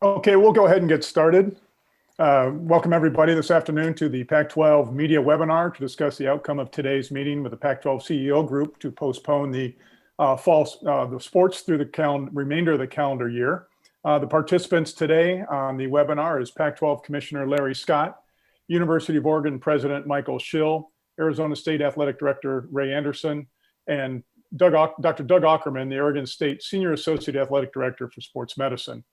Okay, we'll go ahead and get started. Welcome everybody this afternoon to the Pac-12 media webinar to discuss the outcome of today's meeting with the Pac-12 CEO group to postpone the sports through the remainder of the calendar year. The participants today on the webinar is Pac-12 Commissioner Larry Scott, University of Oregon President Michael Schill, Arizona State Athletic Director Ray Anderson, and Dr. Doug Ackerman, the Oregon State Senior Associate Athletic Director for Sports Medicine.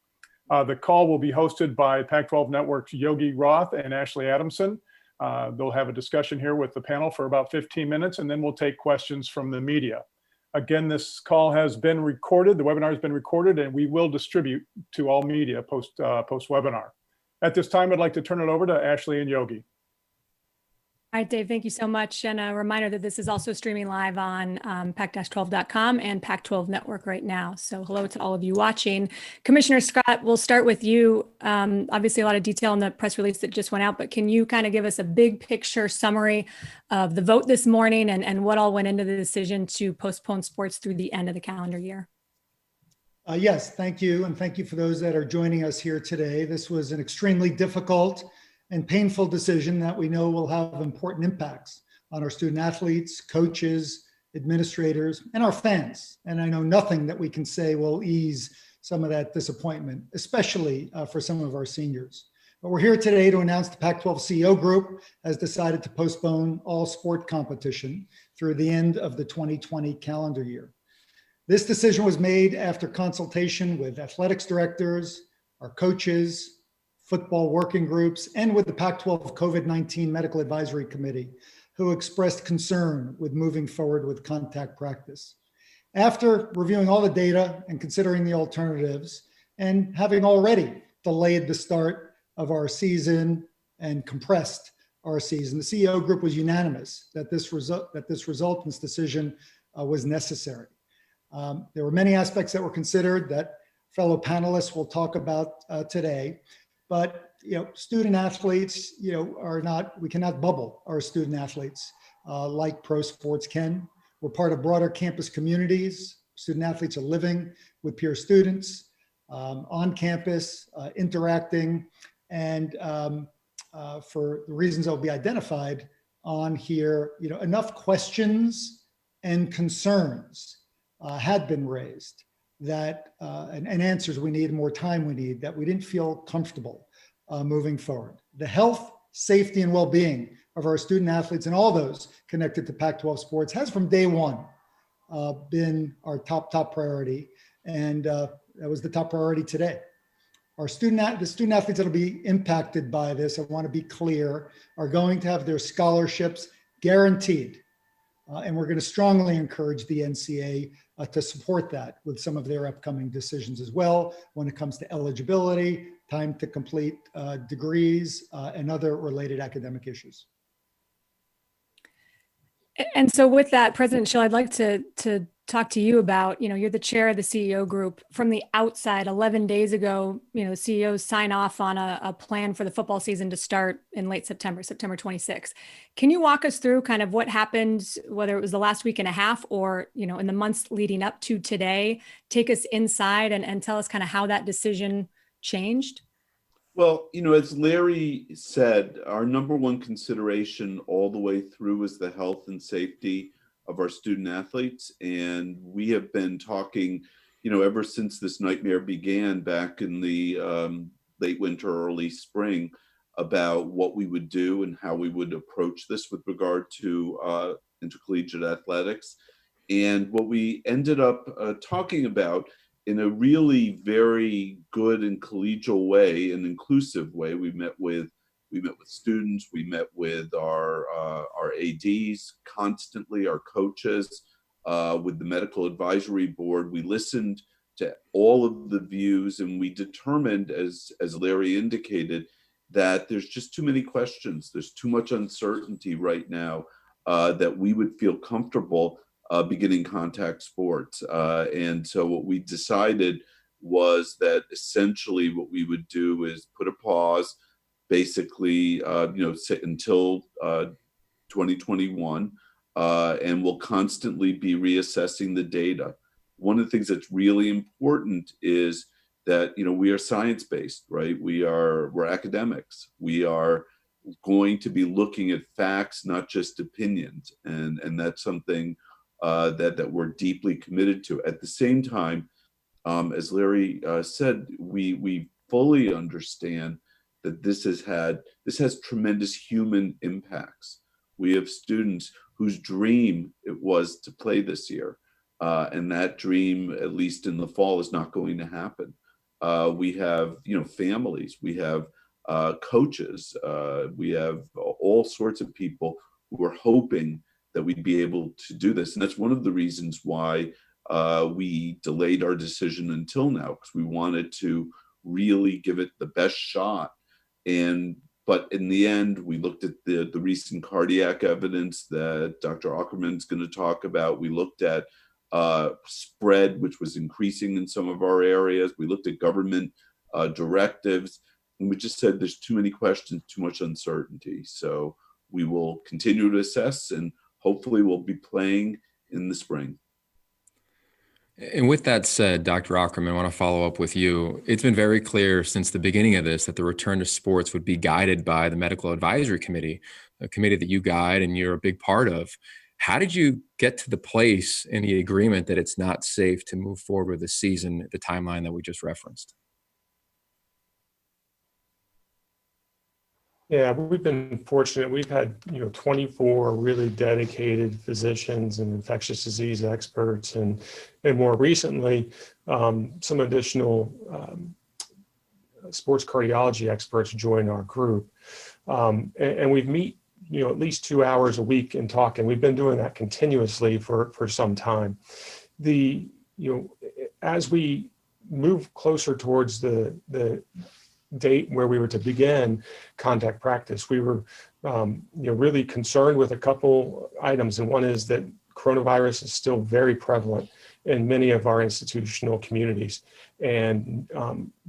The call will be hosted by Pac-12 Network's Yogi Roth and Ashley Adamson. They'll have a discussion here with the panel for about 15 minutes, and then we'll take questions from the media. Again, this call has been recorded. The webinar has been recorded, and we will distribute to all media post-webinar. At this time, I'd like to turn it over to Ashley and Yogi. All right, Dave, thank you so much. And a reminder that this is also streaming live on pac-12.com and Pac-12 Network right now. So hello to all of you watching. Commissioner Scott, we'll start with you. Obviously, a lot of detail in the press release that just went out, but can you kind of give us a big picture summary of the vote this morning and what all went into the decision to postpone sports through the end of the calendar year? Yes, thank you. And thank you for those that are joining us here today. This was an extremely difficult and painful decision that we know will have important impacts on our student athletes, coaches, administrators, and our fans. And I know nothing that we can say will ease some of that disappointment, especially for some of our seniors. But we're here today to announce the Pac-12 CEO group has decided to postpone all sport competition through the end of the 2020 calendar year. This decision was made after consultation with athletics directors, our coaches, football working groups, and with the Pac-12 COVID-19 Medical Advisory Committee, who expressed concern with moving forward with contact practice. After reviewing all the data and considering the alternatives, and having already delayed the start of our season and compressed our season, the CEO group was unanimous that this resultant's decision was necessary. There were many aspects that were considered that fellow panelists will talk about today. But student athletes, we cannot bubble our student athletes like pro sports can. We're part of broader campus communities. Student athletes are living with peer students on campus, interacting, and for the reasons that will be identified on here, enough questions and concerns had been raised that and answers we need, more time we need, that we didn't feel comfortable moving forward. The health, safety, and well-being of our student athletes and all those connected to Pac-12 sports has from day one been our top priority, and that was the top priority today. The student athletes that will be impacted by this, I want to be clear, are going to have their scholarships guaranteed. And we're going to strongly encourage the NCAA to support that with some of their upcoming decisions as well when it comes to eligibility, time to complete degrees, and other related academic issues. And so with that, President Schill, I'd like to talk to you about, you're the chair of the CEO group. From the outside, 11 days ago, the CEOs sign off on a plan for the football season to start in late September 26th. Can you walk us through kind of what happened, whether it was the last week and a half or, in the months leading up to today? Take us inside and tell us kind of how that decision changed. Well, as Larry said, our number one consideration all the way through is the health and safety of our student athletes. And we have been talking, ever since this nightmare began back in the late winter, early spring, about what we would do and how we would approach this with regard to intercollegiate athletics. And what we ended up talking about in a really very good and collegial way, an inclusive way, we met with students, we met with our ADs constantly, our coaches, with the medical advisory board. We listened to all of the views, and we determined, as Larry indicated, that there's just too many questions. There's too much uncertainty right now that we would feel comfortable beginning contact sports. And so what we decided was that essentially what we would do is put a pause, basically, until 2021, and we'll constantly be reassessing the data. One of the things that's really important is that, we are science-based, right? We're academics. We are going to be looking at facts, not just opinions. And that's something that we're deeply committed to. At the same time, as Larry said, we fully understand that this has tremendous human impacts. We have students whose dream it was to play this year. And that dream, at least in the fall, is not going to happen. We have, families, we have coaches, we have all sorts of people who are hoping that we'd be able to do this. And that's one of the reasons why we delayed our decision until now, because we wanted to really give it the best shot. But in the end, we looked at the recent cardiac evidence that Dr. Ackerman's going to talk about. We looked at spread, which was increasing in some of our areas. We looked at government directives, and we just said there's too many questions, too much uncertainty. So we will continue to assess, and hopefully we'll be playing in the spring. And with that said, Dr. Ackerman, I want to follow up with you. It's been very clear since the beginning of this that the return to sports would be guided by the Medical Advisory Committee, a committee that you guide and you're a big part of. How did you get to the place in the agreement that it's not safe to move forward with the season at the timeline that we just referenced? Yeah, we've been fortunate. We've had 24 really dedicated physicians and infectious disease experts, and more recently, some additional sports cardiology experts join our group, and we meet at least 2 hours a week and talk, and we've been doing that continuously for some time. As we move closer towards the date where we were to begin contact practice, we were really concerned with a couple items. And one is that coronavirus is still very prevalent in many of our institutional communities. And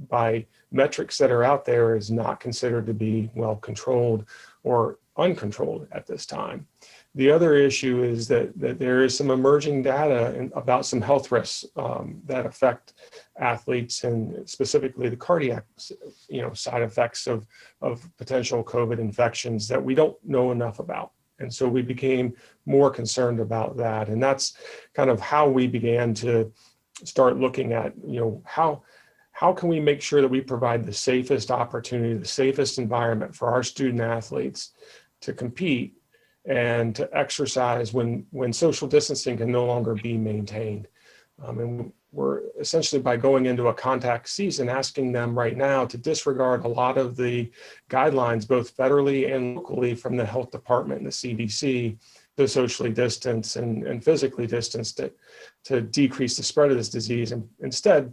by metrics that are out there, is not considered to be well controlled or uncontrolled at this time. The other issue is that there is some emerging data about some health risks that affect athletes, and specifically the cardiac, side effects of potential COVID infections that we don't know enough about. And so we became more concerned about that. And that's kind of how we began to start looking at, how can we make sure that we provide the safest opportunity, the safest environment for our student athletes to compete and to exercise when social distancing can no longer be maintained. And we're essentially, by going into a contact season, asking them right now to disregard a lot of the guidelines, both federally and locally from the health department and the CDC, to socially distance and physically distance to decrease the spread of this disease. And instead,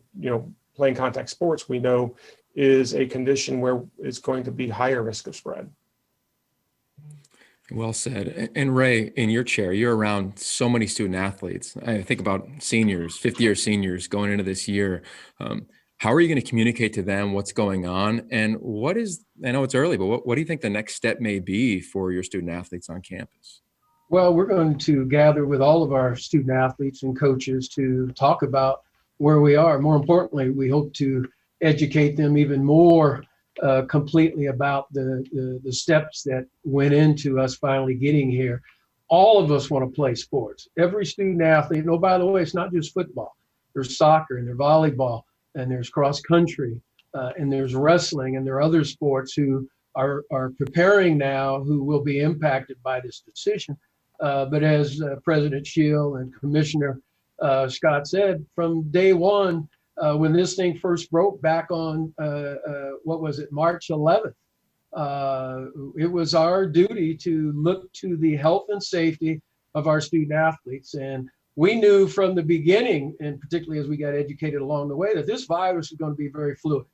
playing contact sports, we know, is a condition where it's going to be higher risk of spread. Well said. And Ray, in your chair, you're around so many student athletes. I think about seniors, 50-year seniors going into this year. How are you going to communicate to them what's going on? And I know it's early, but what do you think the next step may be for your student athletes on campus? Well, we're going to gather with all of our student athletes and coaches to talk about where we are. More importantly, we hope to educate them even more completely about the steps that went into us finally getting here. All of us want to play sports. Every student athlete, and by the way, it's not just football. There's soccer, and there's volleyball, and there's cross country, and there's wrestling, and there are other sports who are preparing now who will be impacted by this decision. But as President Shield and Commissioner Scott said, from day one, when this thing first broke back on, March 11th, it was our duty to look to the health and safety of our student athletes. And we knew from the beginning, and particularly as we got educated along the way, that this virus is going to be very fluid.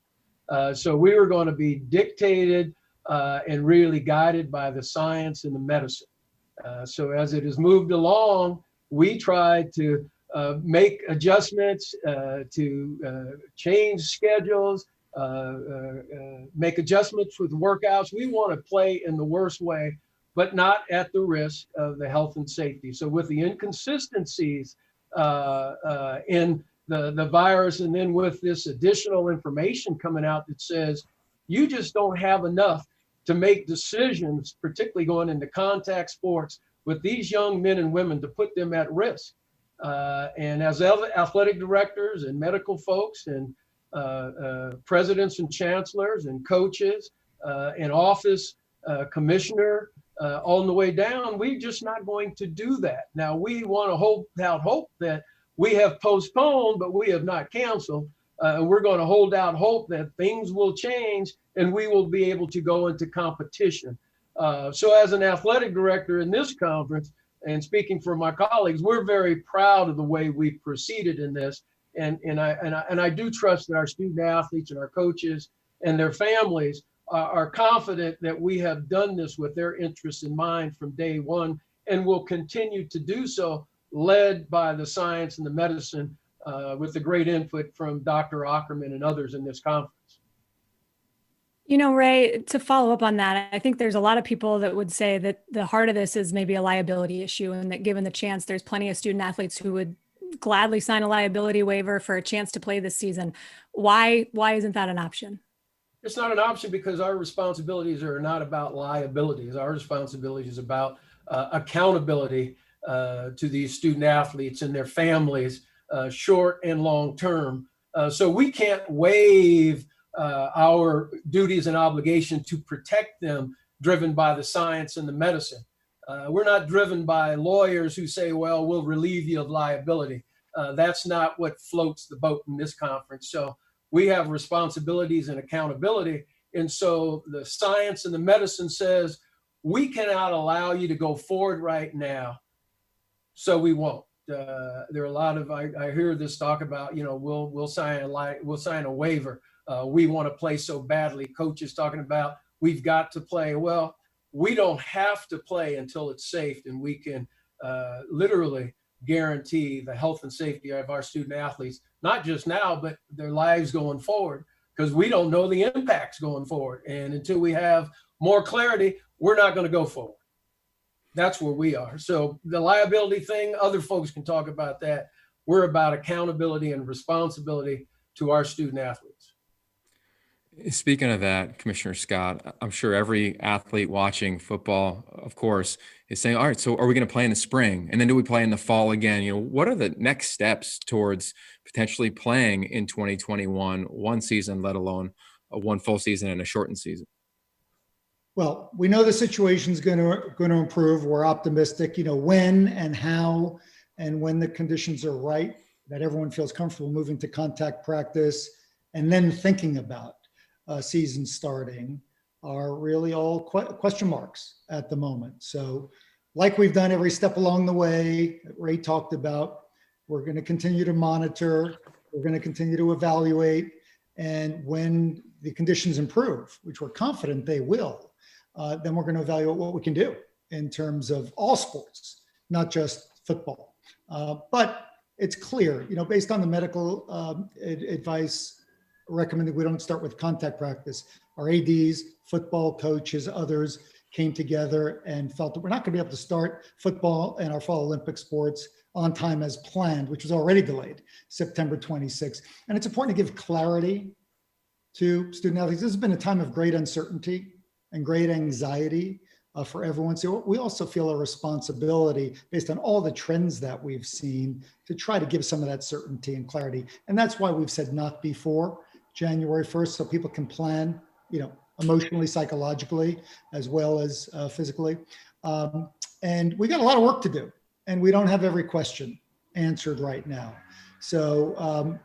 So we were going to be dictated and really guided by the science and the medicine. So as it has moved along, we tried to make adjustments, to change schedules, make adjustments with workouts. We want to play in the worst way, but not at the risk of the health and safety. So with the inconsistencies in the virus, and then with this additional information coming out that says you just don't have enough to make decisions, particularly going into contact sports with these young men and women, to put them at risk. And as athletic directors and medical folks and presidents and chancellors and coaches and office commissioner on the way down, we're just not going to do that. Now, we want to hold out hope that we have postponed, but we have not canceled. And we're going to hold out hope that things will change and we will be able to go into competition. So as an athletic director in this conference, and speaking for my colleagues, we're very proud of the way we proceeded in this. And I do trust that our student athletes and our coaches and their families are confident that we have done this with their interests in mind from day one, and will continue to do so, led by the science and the medicine, with the great input from Dr. Ackerman and others in this conference. You know, Ray, to follow up on that, I think there's a lot of people that would say that the heart of this is maybe a liability issue, and that given the chance, there's plenty of student athletes who would gladly sign a liability waiver for a chance to play this season. Why isn't that an option? It's not an option because our responsibilities are not about liabilities. Our responsibility is about accountability to these student athletes and their families, short and long term. So we can't waive our duties and obligation to protect them, driven by the science and the medicine. We're not driven by lawyers who say, well, we'll relieve you of liability. That's not what floats the boat in this conference. So we have responsibilities and accountability. And so the science and the medicine says, we cannot allow you to go forward right now. So we won't. There are a lot of, I hear this talk about, you know, we'll sign a waiver. We want to play so badly. Coaches talking about, we've got to play. Well, we don't have to play until it's safe, and we can literally guarantee the health and safety of our student athletes, not just now, but their lives going forward, because we don't know the impacts going forward. And until we have more clarity, we're not going to go forward. That's where we are. So the liability thing, other folks can talk about that. We're about accountability and responsibility to our student athletes. Speaking of that, Commissioner Scott, I'm sure every athlete watching football, of course, is saying, all right, so are we going to play in the spring? And then do we play in the fall again? You know, what are the next steps towards potentially playing in 2021, one season, let alone one full season and a shortened season? Well, we know the situation is going to improve. We're optimistic, you know, when and how and when the conditions are right, that everyone feels comfortable moving to contact practice, and then thinking about season starting, are really all question marks at the moment. So like we've done every step along the way, Ray talked about, we're going to continue to monitor, we're going to continue to evaluate, and when the conditions improve, which we're confident they will, then we're going to evaluate what we can do in terms of all sports, not just football. But it's clear, you know, based on the medical advice recommended we don't start with contact practice. Our ADs, football coaches, others came together and felt that we're not going to be able to start football and our fall Olympic sports on time as planned, which was already delayed, September 26th. And it's important to give clarity to student athletes. This has been a time of great uncertainty and great anxiety for everyone. So we also feel a responsibility, based on all the trends that we've seen, to try to give some of that certainty and clarity. And that's why we've said not before January 1st, so people can plan, you know, emotionally, psychologically, as well as physically. And we got a lot of work to do, and we don't have every question answered right now. So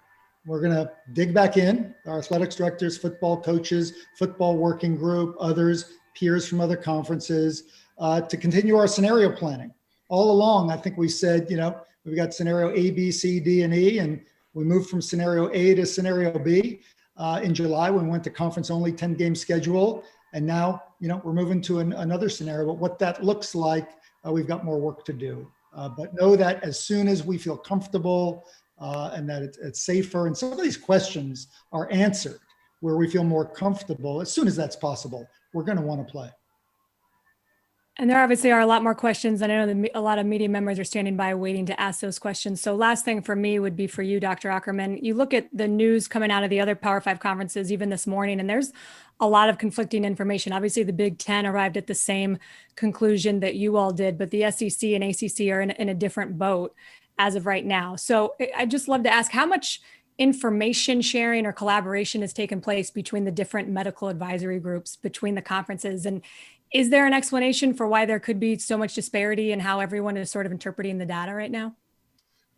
we're going to dig back in, our athletics directors, football coaches, football working group, others, peers from other conferences, to continue our scenario planning. All along, I think we said, you know, we've got scenario A, B, C, D, and E, and we moved from scenario A to scenario B in July when we went to conference only 10-game schedule. And now, you know, we're moving to another scenario, but what that looks like, we've got more work to do. But know that as soon as we feel comfortable and that it's safer, and some of these questions are answered where we feel more comfortable, as soon as that's possible, we're going to want to play. And there obviously are a lot more questions. And I know that a lot of media members are standing by waiting to ask those questions. So last thing for me would be for you, Dr. Ackerman. You look at the news coming out of the other Power 5 conferences, even this morning, and there's a lot of conflicting information. Obviously, the Big Ten arrived at the same conclusion that you all did, but the SEC and ACC are in a different boat as of right now. So I'd just love to ask how much information sharing or collaboration has taken place between the different medical advisory groups, between the conferences, and is there an explanation for why there could be so much disparity in how everyone is sort of interpreting the data right now?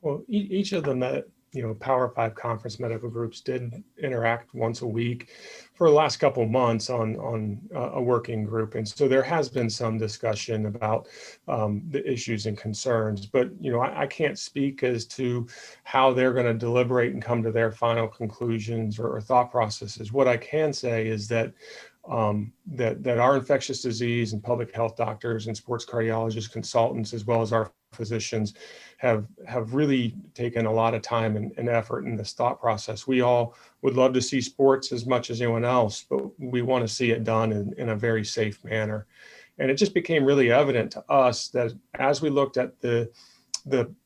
Well, each of the Power 5 conference medical groups did interact once a week for the last couple of months on a working group, and so there has been some discussion about the issues and concerns. But I can't speak as to how they're going to deliberate and come to their final conclusions or thought processes. What I can say is that that our infectious disease and public health doctors and sports cardiologists, consultants, as well as our physicians have really taken a lot of time and effort in this thought process. We all would love to see sports as much as anyone else, but we want to see it done in a very safe manner. And it just became really evident to us that as we looked at the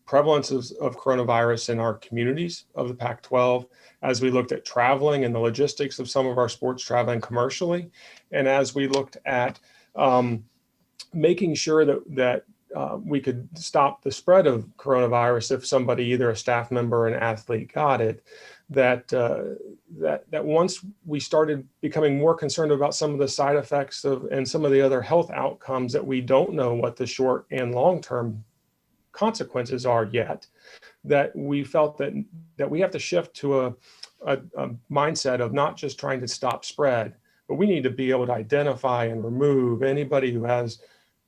prevalence of coronavirus in our communities of the Pac-12, as we looked at traveling and the logistics of some of our sports traveling commercially, and as we looked at making sure that we could stop the spread of coronavirus if somebody, either a staff member or an athlete, got it, that once we started becoming more concerned about some of the side effects and some of the other health outcomes that we don't know what the short and long-term consequences are yet, that we felt that we have to shift to a mindset of not just trying to stop spread, but we need to be able to identify and remove anybody who has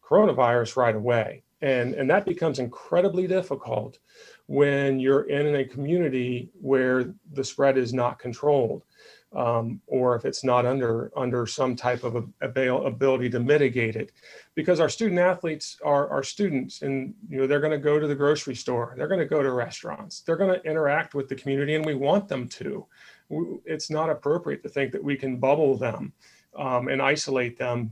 coronavirus right away. And that becomes incredibly difficult when you're in a community where the spread is not controlled, or if it's not under some type of ability to mitigate it. Because our student athletes are students, and they're going to go to the grocery store, they're going to go to restaurants, they're going to interact with the community, and we want them to. It's not appropriate to think that we can bubble them and isolate them,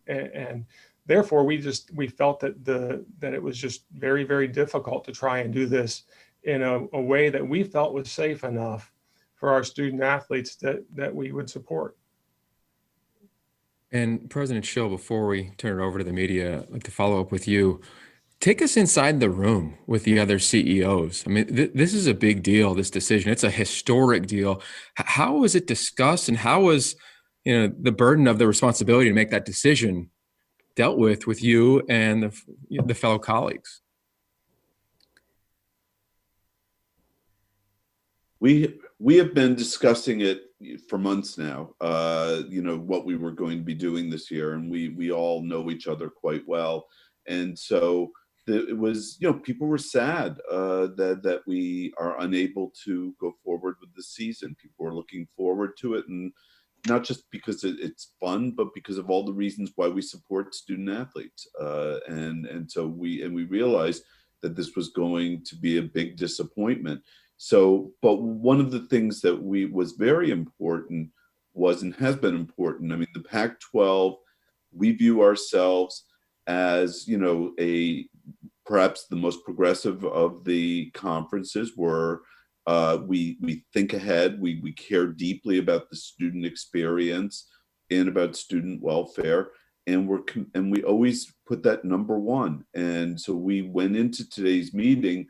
and therefore we felt that it was just very, very difficult to try and do this in a way that we felt was safe enough for our student athletes that we would support. And President Schill, before we turn it over to the media, I'd like to follow up with you. Take us inside the room with the other CEOs. I mean, this is a big deal, this decision. It's a historic deal. How was it discussed, and how was the burden of the responsibility to make that decision dealt with you and the fellow colleagues? We have been discussing it for months now, what we were going to be doing this year, and we all know each other quite well. And so it was, people were sad that we are unable to go forward with the season. People were looking forward to it, and not just because it's fun, but because of all the reasons why we support student athletes. And so we realized that this was going to be a big disappointment. So, but one of the things that was very important was, and has been important, I mean, the Pac-12, we view ourselves as, perhaps the most progressive of the conferences, where we think ahead, we care deeply about the student experience and about student welfare, and we always put that number one. And so we went into today's meeting,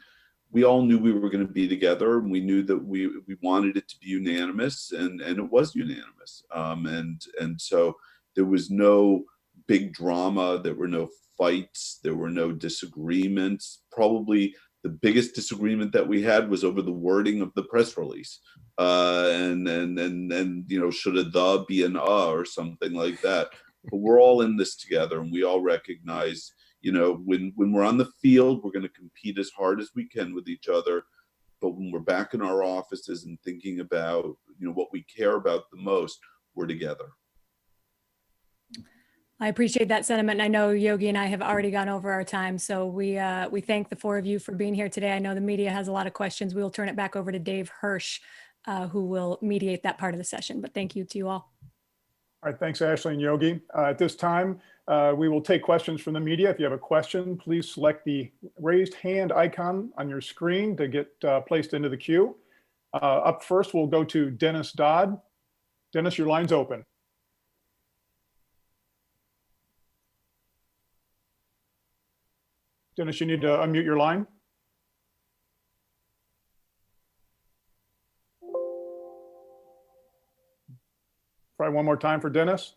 we all knew we were going to be together, and we knew that we wanted it to be unanimous, and it was unanimous. And so there was no big drama, there were no fights, there were no disagreements. Probably the biggest disagreement that we had was over the wording of the press release, and should a "the" be an or something like that. But we're all in this together, and we all recognize, when we're on the field, we're going to compete as hard as we can with each other. But when we're back in our offices and thinking about, what we care about the most, we're together. I appreciate that sentiment. And I know Yogi and I have already gone over our time. So we thank the four of you for being here today. I know the media has a lot of questions. We will turn it back over to Dave Hirsch, who will mediate that part of the session. But thank you to you all. All right, thanks, Ashley and Yogi. At this time, we will take questions from the media. If you have a question, please select the raised hand icon on your screen to get placed into the queue. Up first, we'll go to Dennis Dodd. Dennis, your line's open. Dennis, you need to unmute your line. Try one more time for Dennis.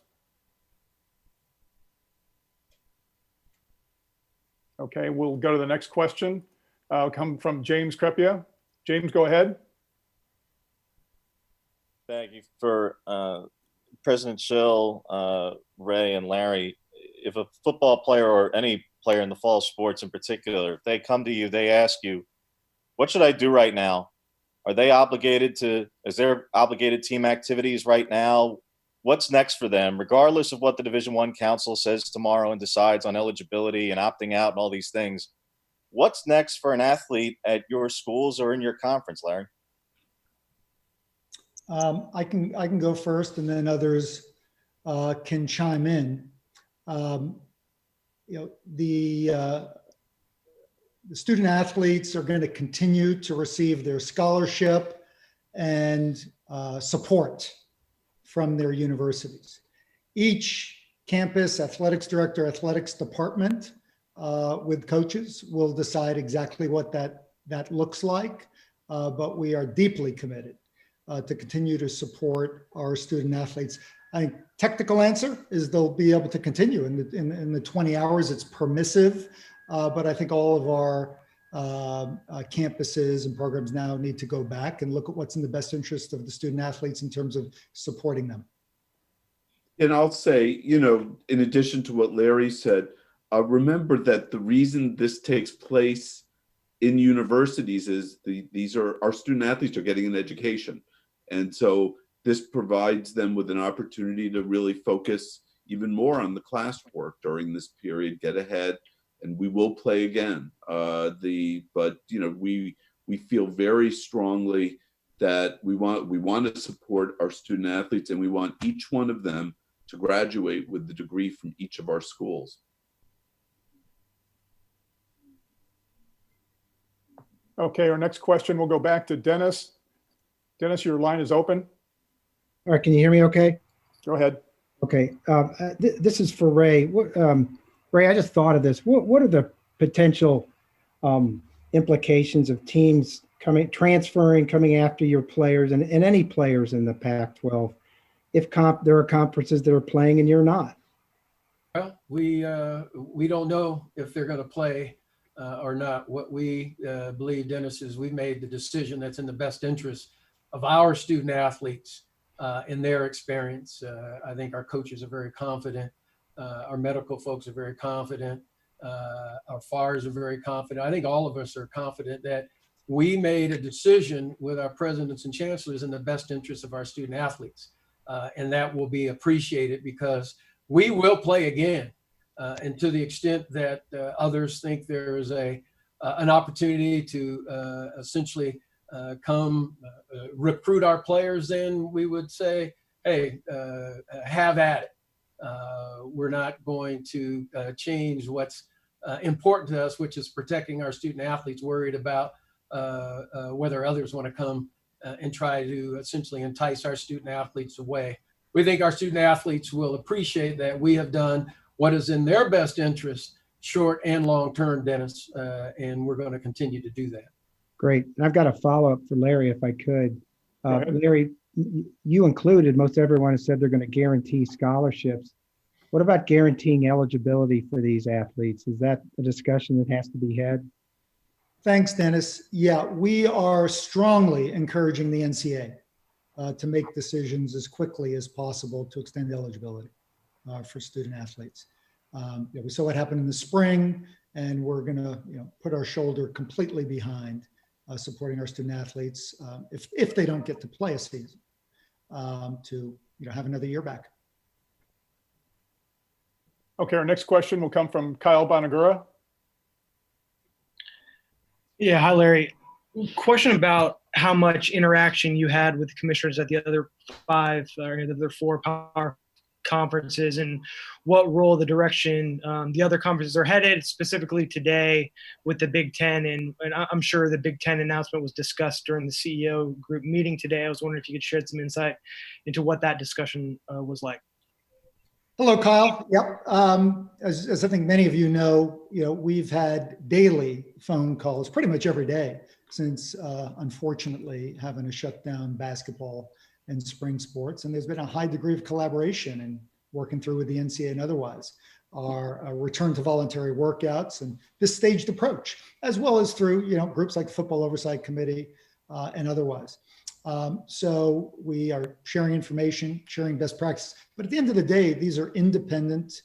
Okay, we'll go to the next question. Come from James Crepia. James, go ahead. Thank you for President Schill, Ray, and Larry. If a football player or any player in the fall sports in particular, if they come to you, they ask you, what should I do right now? Are they obligated to, is there obligated team activities right now? What's next for them, regardless of what the Division I Council says tomorrow and decides on eligibility and opting out and all these things? What's next for an athlete at your schools or in your conference, Larry? I can go first, and then others can chime in. The student athletes are going to continue to receive their scholarship and support from their universities. Each campus athletics director, athletics department with coaches will decide exactly what that looks like, but we are deeply committed to continue to support our student athletes. I think technical answer is they'll be able to continue in the 20 hours. It's permissive, but I think all of our campuses and programs now need to go back and look at what's in the best interest of the student athletes in terms of supporting them. And I'll say, in addition to what Larry said, remember that the reason this takes place in universities is these are our student athletes are getting an education. And so this provides them with an opportunity to really focus even more on the classwork during this period, get ahead, and we will play again. But we feel very strongly that we want to support our student athletes, and we want each one of them to graduate with the degree from each of our schools. Okay, our next question will go back to Dennis. Dennis, your line is open. All right, can you hear me okay? Go ahead. Okay, this is for Ray. Ray, I just thought of this. What are the potential implications of teams coming after your players and any players in the Pac-12 if there are conferences that are playing and you're not? Well, we don't know if they're going to play or not. What we believe, Dennis, is we made the decision that's in the best interest of our student athletes in their experience. I think our coaches are very confident. Our medical folks are very confident. Our FARs are very confident. I think all of us are confident that we made a decision with our presidents and chancellors in the best interest of our student athletes. And that will be appreciated because we will play again. And to the extent that others think there is an opportunity to essentially come recruit our players, then we would say, hey, have at it. We're not going to change what's important to us, which is protecting our student athletes, worried about whether others want to come and try to essentially entice our student athletes away. We think our student athletes will appreciate that we have done what is in their best interest, short and long term, Dennis, and we're going to continue to do that. Great. And I've got a follow-up for Larry, if I could. Larry, you included, most everyone has said they're going to guarantee scholarships. What about guaranteeing eligibility for these athletes? Is that a discussion that has to be had? Thanks, Dennis. Yeah, we are strongly encouraging the NCAA to make decisions as quickly as possible to extend eligibility for student athletes. We saw what happened in the spring, and we're going to put our shoulder completely behind supporting our student athletes if they don't get to play a season to have another year back. Okay, our next question will come from Kyle Bonagura. Yeah, hi, Larry. Question about how much interaction you had with commissioners at the other 5 or the other 4 Power conferences and what role, the direction the other conferences are headed, specifically today with the Big Ten. And I'm sure the Big Ten announcement was discussed during the CEO group meeting today. I was wondering if you could shed some insight into what that discussion was like. Hello, Kyle. Yep. As I think many of you know, we've had daily phone calls pretty much every day since, unfortunately, having to shut down basketball and spring sports. And there's been a high degree of collaboration and working through with the NCAA and otherwise our return to voluntary workouts and this staged approach, as well as through, groups like the Football Oversight Committee and otherwise. So we are sharing information, sharing best practices. But at the end of the day, these are independent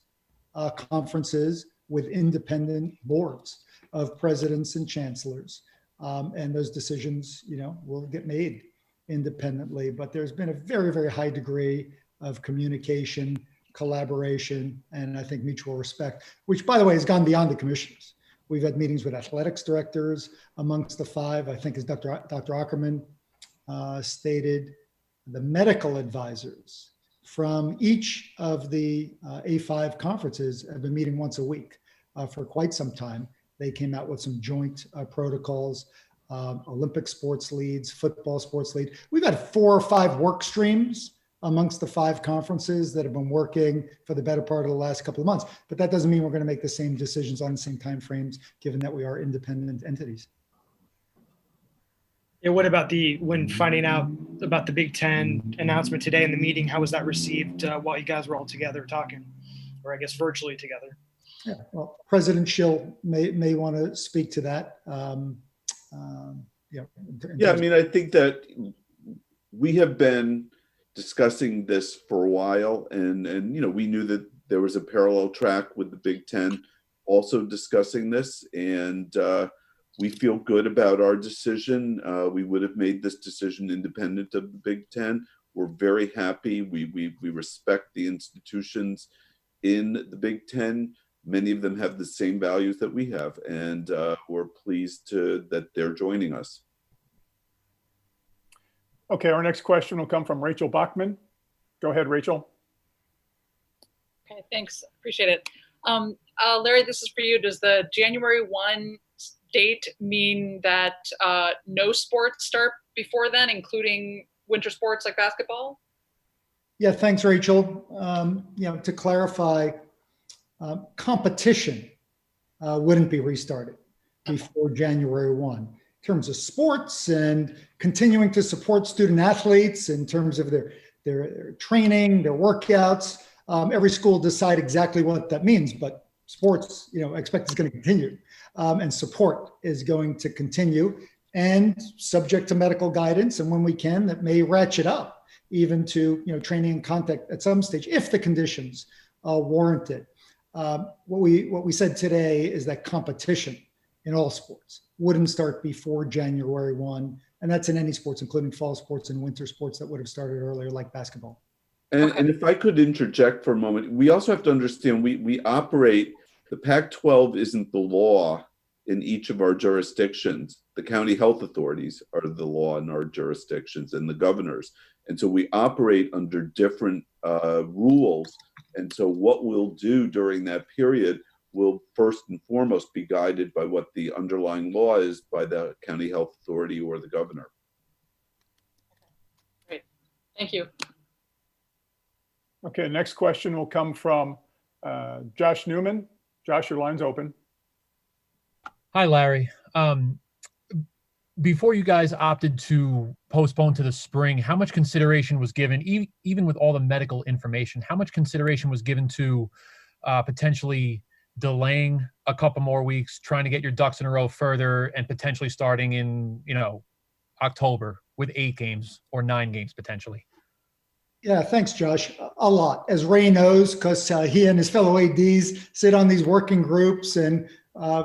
conferences with independent boards of presidents and chancellors. And those decisions, will get made independently. But there's been a very, very high degree of communication, collaboration, and I think mutual respect, which, by the way, has gone beyond the commissioners. We've had meetings with athletics directors amongst the five, I think, as Dr. Ackerman stated, the medical advisors from each of the A5 conferences have been meeting once a week for quite some time. They came out with some joint protocols, Olympic sports leads, football sports lead. We've had 4 or 5 work streams amongst the 5 conferences that have been working for the better part of the last couple of months. But that doesn't mean we're going to make the same decisions on the same timeframes, given that we are independent entities. Yeah, what about when finding out about the Big Ten announcement today in the meeting, how was that received while you guys were all together talking, or I guess virtually together? Yeah, well, President Schill may want to speak to that. I think that we have been discussing this for a while, and we knew that there was a parallel track with the Big Ten also discussing this, and we feel good about our decision. We would have made this decision independent of the Big Ten. We're very happy. We respect the institutions in the Big Ten. Many of them have the same values that we have, and we're pleased that they're joining us. Okay, our next question will come from Rachel Bachman. Go ahead, Rachel. Okay, thanks. Appreciate it. Larry, this is for you. Does the January 1 date mean that no sports start before then, including winter sports like basketball? Yeah, thanks, Rachel. To clarify, competition wouldn't be restarted before January 1. In terms of sports and continuing to support student athletes in terms of their training, their workouts, every school decide exactly what that means, but sports, expect is going to continue, and support is going to continue, and subject to medical guidance, and when we can, that may ratchet up even to training and contact at some stage if the conditions warrant it. What we said today is that competition in all sports wouldn't start before January 1, and that's in any sports, including fall sports and winter sports that would have started earlier, like basketball. And if I could interject for a moment, we also have to understand we operate, the Pac-12 isn't the law in each of our jurisdictions. The county health authorities are the law in our jurisdictions, and the governors. And so we operate under different rules. And so what we'll do during that period will first and foremost be guided by what the underlying law is by the county health authority or the governor. Great. Thank you. Okay, next question will come from Josh Newman. Josh, your line's open. Hi, Larry. Before you guys opted to postpone to the spring, how much consideration was given, even with all the medical information, how much consideration was given to potentially delaying a couple more weeks, trying to get your ducks in a row further, and potentially starting in, October with 8 games or 9 games potentially? Yeah, thanks, Josh. A lot, as Ray knows, because he and his fellow ADs sit on these working groups and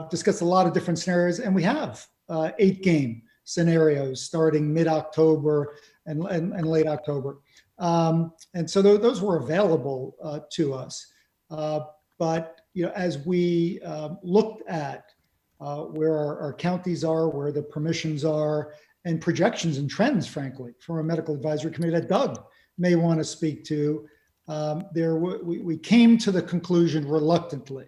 discuss a lot of different scenarios. And we have 8-game scenarios starting mid-October and late October. And so those were available to us. But as we looked at where our counties are, where the permissions are, and projections and trends, frankly, from a medical advisory committee that Doug may want to speak to, we came to the conclusion reluctantly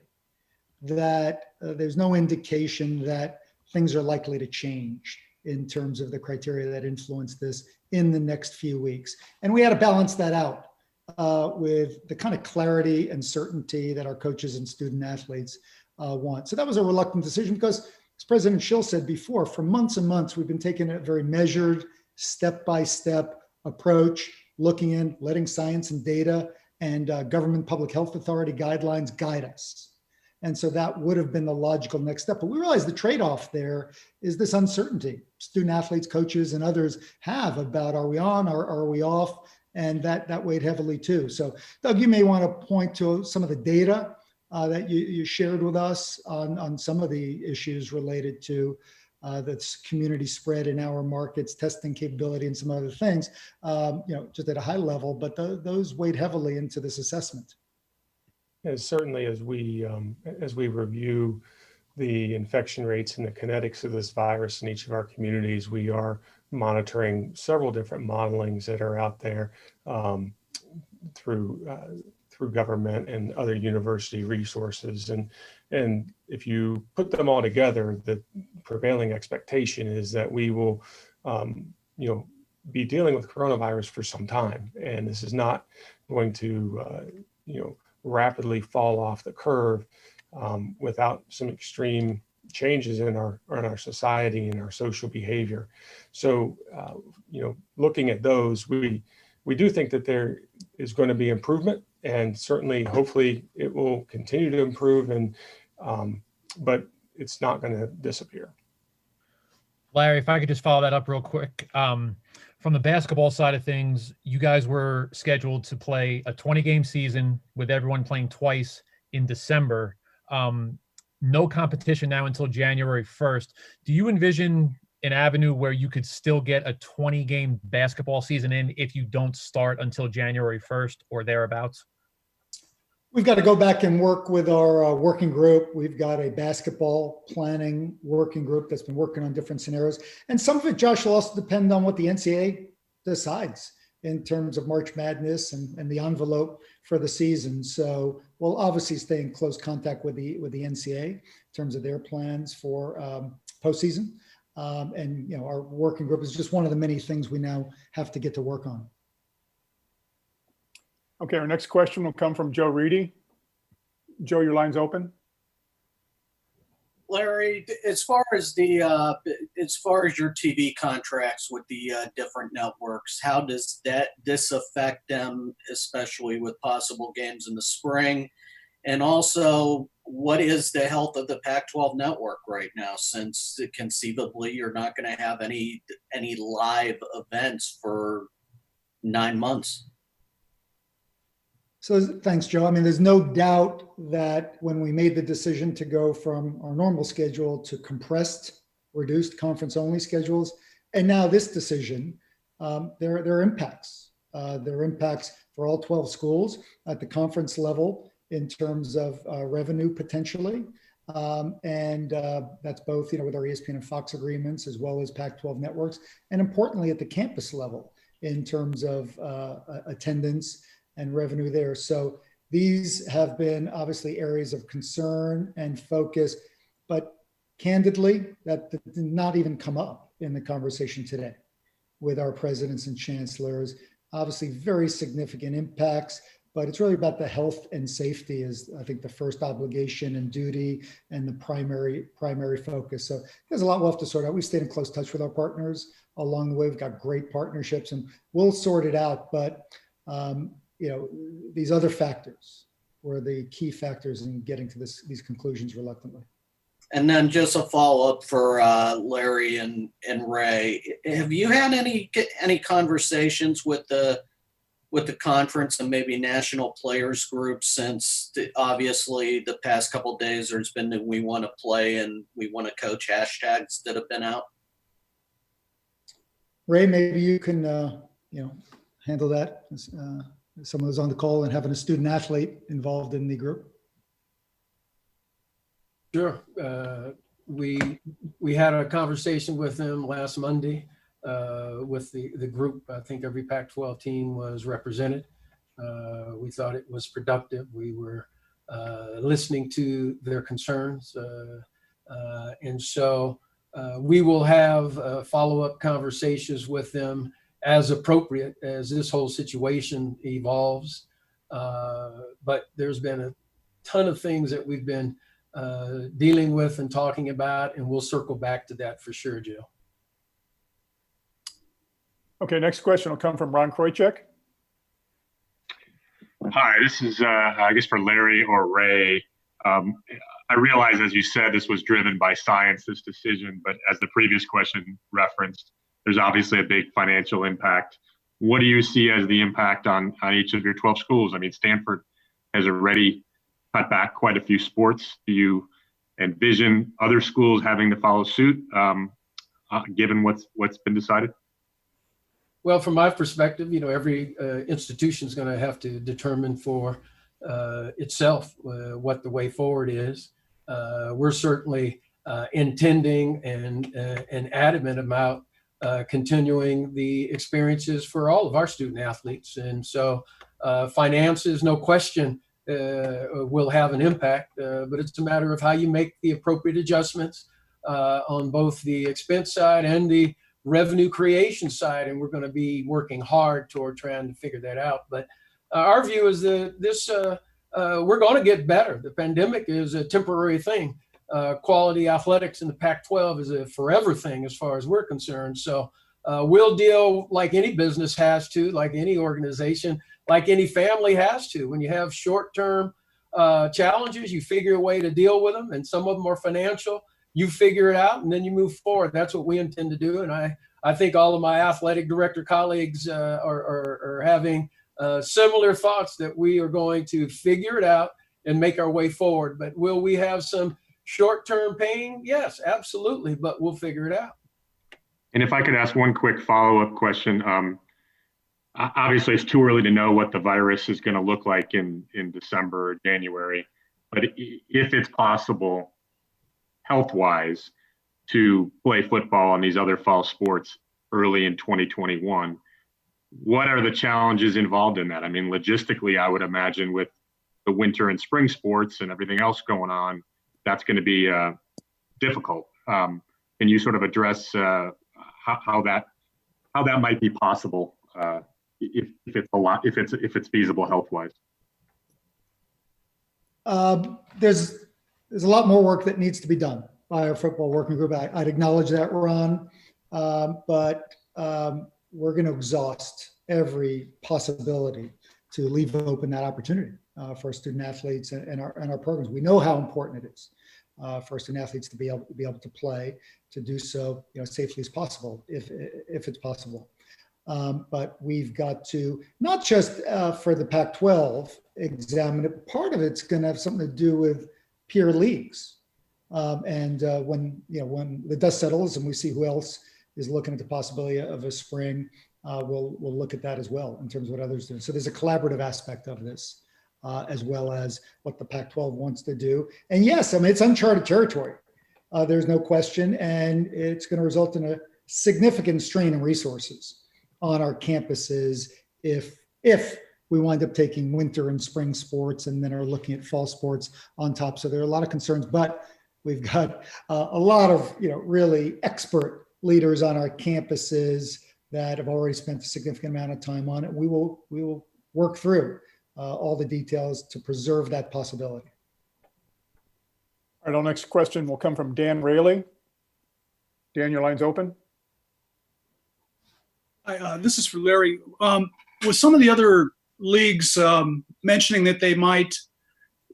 that there's no indication that things are likely to change in terms of the criteria that influence this in the next few weeks. And we had to balance that out with the kind of clarity and certainty that our coaches and student athletes want. So that was a reluctant decision because, as President Schill said before, for months and months, we've been taking a very measured, step-by-step approach, looking in, letting science and data and government public health authority guidelines guide us. And so that would have been the logical next step. But we realize the trade-off there is this uncertainty student athletes, coaches, and others have about are we on or are we off? And that weighed heavily too. So Doug, you may want to point to some of the data that you shared with us on some of the issues related to that's community spread in our markets, testing capability, and some other things, just at a high level, but those weighed heavily into this assessment. Yeah, certainly as we review the infection rates and the kinetics of this virus in each of our communities, we are monitoring several different modelings that are out there through government and other university resources. And if you put them all together, the prevailing expectation is that we will, be dealing with coronavirus for some time. And this is not going to, rapidly fall off the curve without some extreme changes in our society and our social behavior. So, looking at those, we do think that there is going to be improvement, and certainly, hopefully, it will continue to improve. And but it's not going to disappear. Larry, if I could just follow that up real quick. From the basketball side of things, you guys were scheduled to play a 20-game season with everyone playing twice in December. No competition now until January 1st. Do you envision an avenue where you could still get a 20-game basketball season in if you don't start until January 1st or thereabouts? We've got to go back and work with our working group. We've got a basketball planning working group that's been working on different scenarios. And some of it, Josh, will also depend on what the NCAA decides in terms of March Madness and the envelope for the season. So we'll obviously stay in close contact with the NCAA in terms of their plans for postseason. And our working group is just one of the many things we now have to get to work on. Okay, our next question will come from Joe Reedy. Joe, your line's open. Larry, as far as your TV contracts with the different networks, how does this affect them, especially with possible games in the spring? And also, what is the health of the Pac-12 network right now, since conceivably you're not going to have any live events for 9 months? So thanks, Joe. I mean, there's no doubt that when we made the decision to go from our normal schedule to compressed, reduced conference-only schedules, and now this decision, there are impacts. There are impacts for all 12 schools at the conference level in terms of revenue potentially. And that's both, with our ESPN and Fox agreements, as well as Pac-12 networks, and importantly at the campus level in terms of attendance and revenue there. So these have been obviously areas of concern and focus, but candidly, that did not even come up in the conversation today with our presidents and chancellors. Obviously very significant impacts, but it's really about the health and safety is, I think, the first obligation and duty and the primary focus. So there's a lot we'll have to sort out. We've stayed in close touch with our partners along the way. We've got great partnerships and we'll sort it out. But these other factors were the key factors in getting to these conclusions reluctantly. And then just a follow-up for Larry and Ray. Have you had any conversations with the conference and maybe national players group, since obviously the past couple of days there's been the "we want to play" and "we want to coach" hashtags that have been out? Ray, maybe you can handle that. Someone who's on the call and having a student athlete involved in the group. Sure. We had a conversation with them last Monday with the group. I think every Pac-12 team was represented. We thought it was productive. We were listening to their concerns. And so we will have follow-up conversations with them as appropriate as this whole situation evolves. But there's been a ton of things that we've been dealing with and talking about, and we'll circle back to that for sure, Jill. Okay, next question will come from Ron Kroichek. Hi, this is, I guess, for Larry or Ray. I realize, as you said, this was driven by science, this decision, but as the previous question referenced, there's obviously a big financial impact. What do you see as the impact on each of your 12 schools? I mean, Stanford has already cut back quite a few sports. Do you envision other schools having to follow suit, given what's been decided? Well, from my perspective, every institution is going to have to determine for itself what the way forward is. We're certainly intending and adamant about continuing the experiences for all of our student athletes. And so finances, no question, will have an impact, but it's a matter of how you make the appropriate adjustments on both the expense side and the revenue creation side. And we're going to be working hard toward trying to figure that out. But our view is that we're going to get better. The pandemic is a temporary thing. Quality athletics in the Pac-12 is a forever thing as far as we're concerned. So we'll deal like any business has to, like any organization, like any family has to. When you have short-term challenges, you figure a way to deal with them, and some of them are financial. You figure it out, and then you move forward. That's what we intend to do. And I think all of my athletic director colleagues are having similar thoughts, that we are going to figure it out and make our way forward. But will we have some short-term pain? Yes, absolutely. But we'll figure it out. And if I could ask one quick follow-up question. Obviously, it's too early to know what the virus is going to look like in December or January. But if it's possible, health-wise, to play football and these other fall sports early in 2021, what are the challenges involved in that? I mean, logistically, I would imagine with the winter and spring sports and everything else going on, that's going to be difficult. Can you sort of address how that might be possible if it's feasible health-wise? There's a lot more work that needs to be done by our football working group. I'd acknowledge that, Ron, but we're going to exhaust every possibility to leave open that opportunity for our student athletes and our programs. We know how important it is for student athletes to be able to play, to do so safely as possible, if it's possible. But we've got to, not just for the Pac-12, examine it. Part of it's going to have something to do with peer leagues. And when the dust settles and we see who else is looking at the possibility of a spring, we'll look at that as well in terms of what others do. So there's a collaborative aspect of this, as well as what the Pac-12 wants to do. And yes, I mean, it's uncharted territory. There's no question, and it's going to result in a significant strain on resources on our campuses if we wind up taking winter and spring sports and then are looking at fall sports on top. So there are a lot of concerns, but we've got a lot of really expert leaders on our campuses that have already spent a significant amount of time on it. We will work through all the details to preserve that possibility. All right, our next question will come from Dan Rayleigh. Dan, your line's open. Hi, this is for Larry. With some of the other leagues mentioning that they might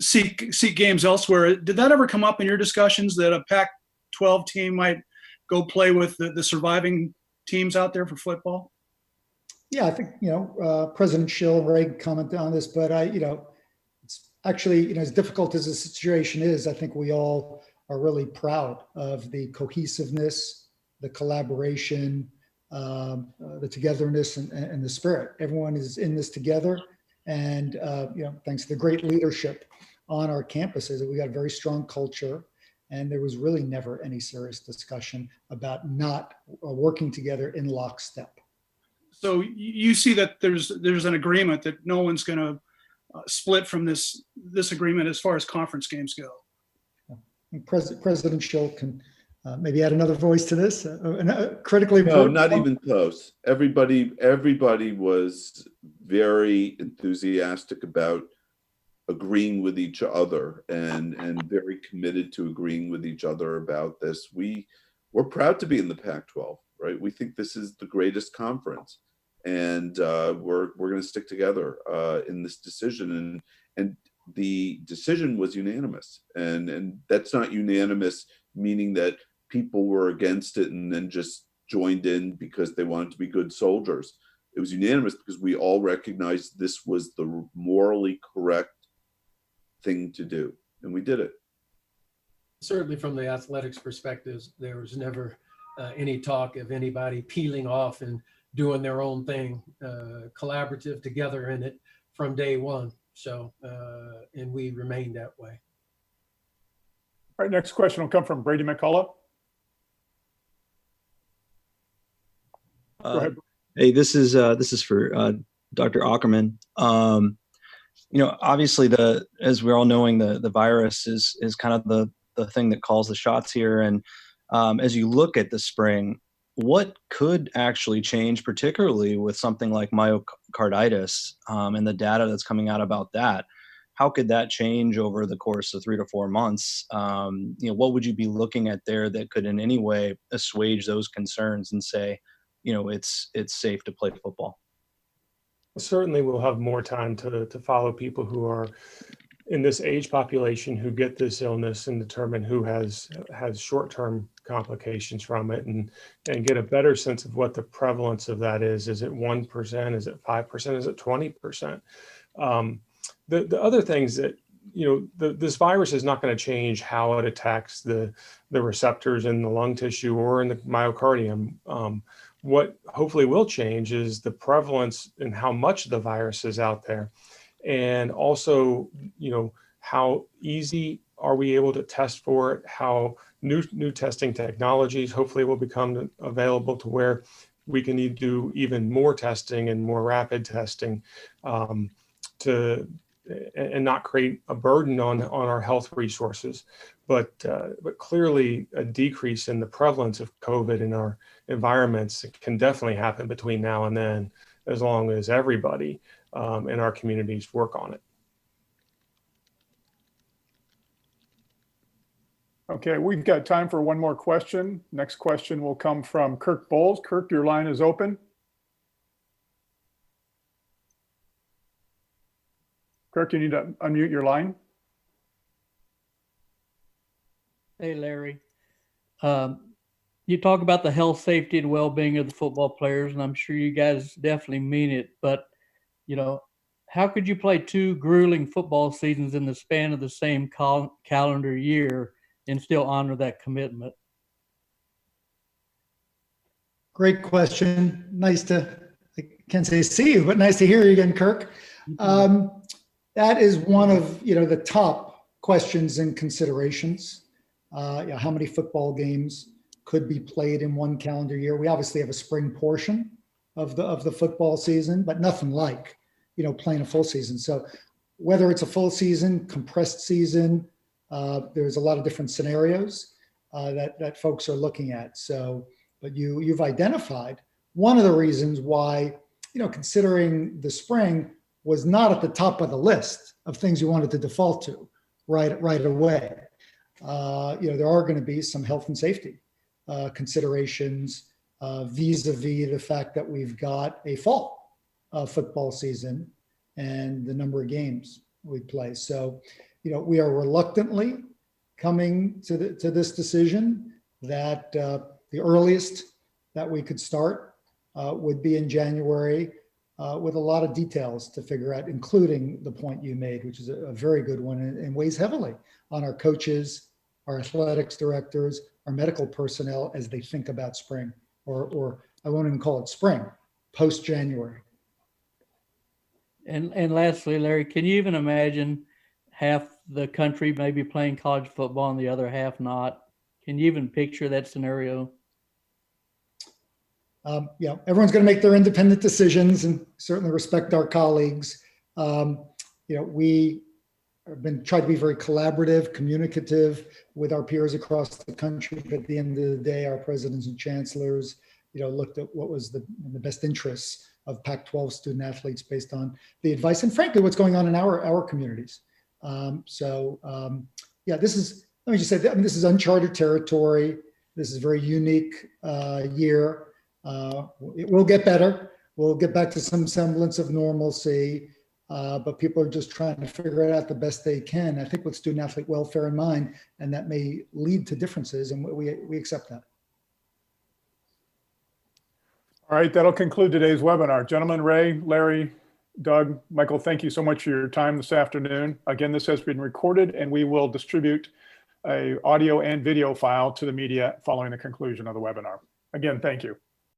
seek games elsewhere, did that ever come up in your discussions that a Pac-12 team might go play with the surviving teams out there for football? Yeah, I think President Schill and Ray commented on this, but it's actually as difficult as the situation is, I think we all are really proud of the cohesiveness, the collaboration, the togetherness, and the spirit. Everyone is in this together, and thanks to the great leadership on our campuses, we got a very strong culture, and there was really never any serious discussion about not working together in lockstep. So you see that there's an agreement that no one's going to split from this agreement as far as conference games go. President Schill can maybe add another voice to this. Critically No, important. not even close. Everybody was very enthusiastic about agreeing with each other and very committed to agreeing with each other about this. We're proud to be in the Pac-12, right? We think this is the greatest conference, and we're going to stick together in this decision. And the decision was unanimous, and that's not unanimous meaning that people were against it and then just joined in because they wanted to be good soldiers. It was unanimous because we all recognized this was the morally correct thing to do, and we did it. Certainly from the athletics perspectives, there was never any talk of anybody peeling off and doing their own thing, collaborative together in it from day one. So, and we remained that way. All right, next question will come from Brady McCullough. Go ahead. Hey, this is for Dr. Ackerman. Obviously as we're all knowing, the virus is kind of the thing that calls the shots here. And as you look at the spring, what could actually change, particularly with something like myocarditis and the data that's coming out about that? How could that change over the course of 3 to 4 months? What would you be looking at there that could in any way assuage those concerns and say, it's safe to play football? Certainly we'll have more time to follow people who are in this age population who get this illness and determine who has short-term complications from it and get a better sense of what the prevalence of that is. Is it 1%? Is it 5%? Is it 20%? The other things that, this virus is not going to change how it attacks the receptors in the lung tissue or in the myocardium. What hopefully will change is the prevalence and how much the virus is out there. And also, how easy are we able to test for it? How new testing technologies hopefully will become available to where we can do even more testing and more rapid testing and not create a burden on our health resources. But clearly a decrease in the prevalence of COVID in our environments can definitely happen between now and then, as long as everybody in our communities work on it. Okay, we've got time for one more question. Next question will come from Kirk Bowles. Kirk, your line is open. Kirk, you need to unmute your line. Hey, Larry. You talk about the health, safety, and well-being of the football players, and I'm sure you guys definitely mean it. But, how could you play 2 grueling football seasons in the span of the same calendar year and still honor that commitment? Great question. I can't say see you, but nice to hear you again, Kirk. That is one of the top questions and considerations. How many football games could be played in one calendar year? We obviously have a spring portion of the football season, but nothing like playing a full season. So whether it's a full season, compressed season, there's a lot of different scenarios that folks are looking at. So, but you've identified one of the reasons why considering the spring was not at the top of the list of things you wanted to default to right away. There are going to be some health and safety considerations vis-a-vis the fact that we've got a fall football season and the number of games we play. So, we are reluctantly coming to this decision that the earliest that we could start would be in January with a lot of details to figure out, including the point you made, which is a very good one and weighs heavily on our coaches, our athletics directors, our medical personnel as they think about spring, or I won't even call it spring, post-January. And lastly, Larry, can you even imagine half the country maybe playing college football and the other half not? Can you even picture that scenario? Everyone's going to make their independent decisions and certainly respect our colleagues. We have been tried to be very collaborative, communicative with our peers across the country. But at the end of the day, our presidents and chancellors, looked at what was in the best interests of Pac-12 student athletes based on the advice and frankly, what's going on in our communities. This is, let me just say, this is uncharted territory. This is a very unique year. It will get better. We'll get back to some semblance of normalcy, but people are just trying to figure it out the best they can. I think with student athlete welfare in mind, and that may lead to differences, and we accept that. All right, that'll conclude today's webinar. Gentlemen, Ray, Larry, Doug, Michael, thank you so much for your time this afternoon. Again, this has been recorded and we will distribute an audio and video file to the media following the conclusion of the webinar. Again, thank you.